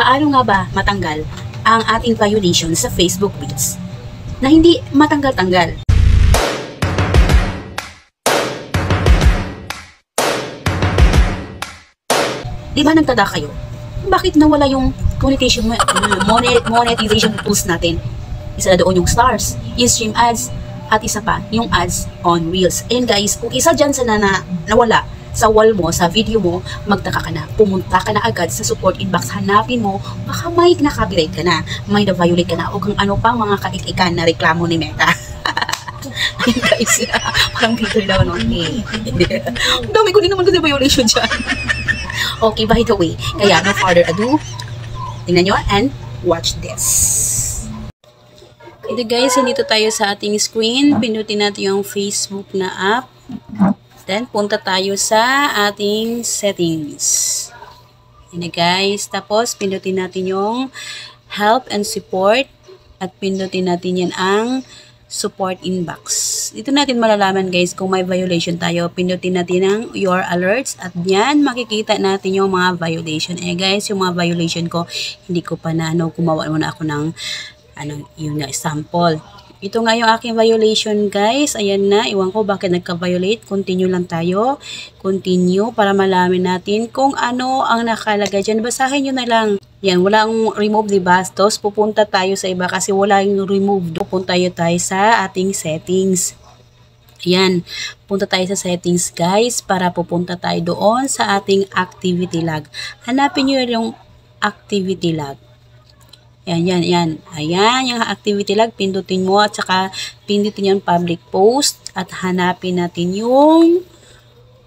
paano nga ba matanggal ang ating violation sa Facebook Reels na hindi matanggal-tanggal? Di ba nagtada kayo? Bakit nawala yung monetization tools natin? Isa na doon yung stars, yung stream ads, at isa pa, yung ads on Reels. Ayun guys, kung isa dyan sa nawala sa wall mo, sa video mo, magtaka ka na. Pumunta ka na agad sa support inbox, hanapin mo, baka may na-copyright ka na, may na-violate ka na, o kung ano pang mga kaikikan na reklamo ni Meta. Ayun guys, parang dito lang ano, ang dami ko din naman kasi violation dyan. Okay, by the way, kaya no further ado, tingnan nyo and watch this. Ito guys, dito tayo sa ating screen. Pindutin natin yung Facebook na app. Then, punta tayo sa ating settings. Yan guys. Tapos, pindutin natin yung help and support. At pindutin natin yan ang support inbox. Dito natin malalaman guys kung may violation tayo. Pindutin natin ang your alerts. At yan, makikita natin yung mga violation. Guys, yung mga violation ko, hindi ko pa na, gumawa muna ako ng yung sample. Ito nga yung aking violation guys. Ayan na. Iwan ko bakit nagka-violate. Continue lang tayo. Continue para malaman natin kung ano ang nakalagay dyan. Basahin nyo na lang. Yan. Wala ang remove, diba? Tapos pupunta tayo sa iba kasi wala yung remove. Pupunta tayo sa ating settings. Ayan. Punta tayo sa settings guys para pupunta tayo doon sa ating activity log. Hanapin nyo yung activity log. Yan. Ayan, yung activity log, pindutin mo at saka pindutin yung public post at hanapin natin yung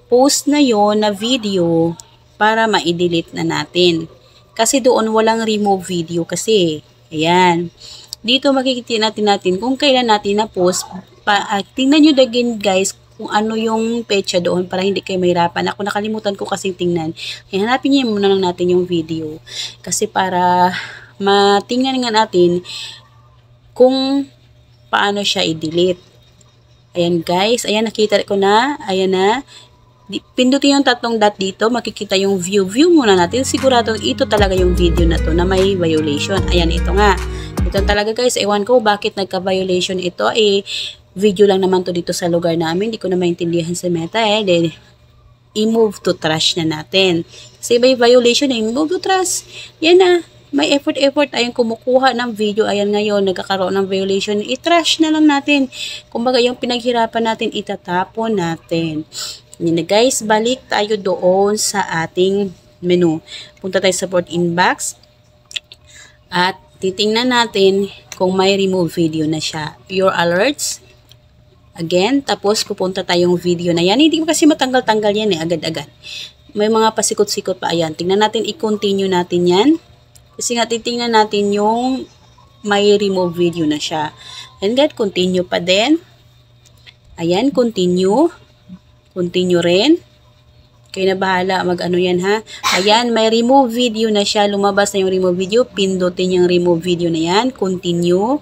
post na yon na video para ma-delete na natin. Kasi doon walang remove video kasi. Ayan. Dito makikita natin kung kailan natin na-post. Tingnan nyo again guys kung ano yung petsa doon para hindi kayo mahirapan. Ako nakalimutan ko kasi tingnan. Ayan, hanapin nyo muna lang natin yung video. Kasi para matingnan nga natin kung paano siya i-delete. Ayan guys, ayan nakita ko na, ayan na. Pindutin yung tatlong dot dito, makikita yung view. View muna natin, sigurado ito talaga yung video na to na may violation. Ayan, ito nga. Ito talaga guys, ewan ko bakit nagka-violation ito. Video lang naman to dito sa lugar namin. Hindi ko na maintindihan sa Meta Then, i-move to trash na natin. Kasi may violation move to trash. Yan na. May effort tayong kumukuha ng video. Ayan ngayon, nagkakaroon ng violation. I-trash na lang natin. Kumbaga, yung pinaghirapan natin, itatapon natin. Yan na guys, balik tayo doon sa ating menu. Punta tayo sa support inbox. At titingnan natin kung may remove video na siya. Your alerts. Again, tapos pupunta tayong video na yan. Hindi ko kasi matanggal-tanggal yan agad-agad. May mga pasikot-sikot pa. Ayan, tingnan natin, i-continue natin yan. Kasi nga titingnan natin yung may remove video na siya. And then, continue pa din. Ayan, continue. Continue rin. Kayo na bahala mag-ano yan ha. Ayan, may remove video na siya. Lumabas na yung remove video. Pindutin yung remove video na yan. Continue.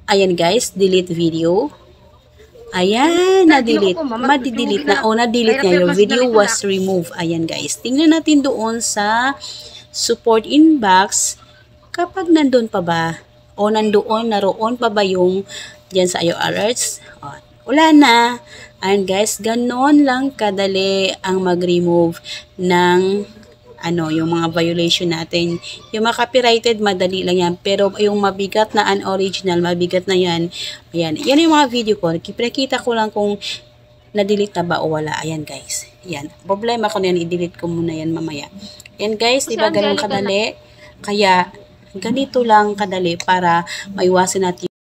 Ayan guys, delete video. Ayan, na-delete. Madi-delete na. O, na-delete niya. Your video was removed. Ayan guys. Tingnan natin doon sa support inbox kapag nandun pa ba o naroon pa ba yung dyan sa your alerts. Wala na. And guys, ganon lang kadali ang mag-remove ng yung mga violation natin. Yung mga copyrighted, madali lang yan. Pero yung mabigat na unoriginal, mabigat na yan. Ayan. Yan yung mga video ko. Pinakita ko lang kung na-delete na ba o wala. Ayan guys. Yan. Problema ko na yan. I-delete ko muna yan mamaya. Yan guys, diba ganun kadali? Kaya ganito lang kadali para maiwasan natin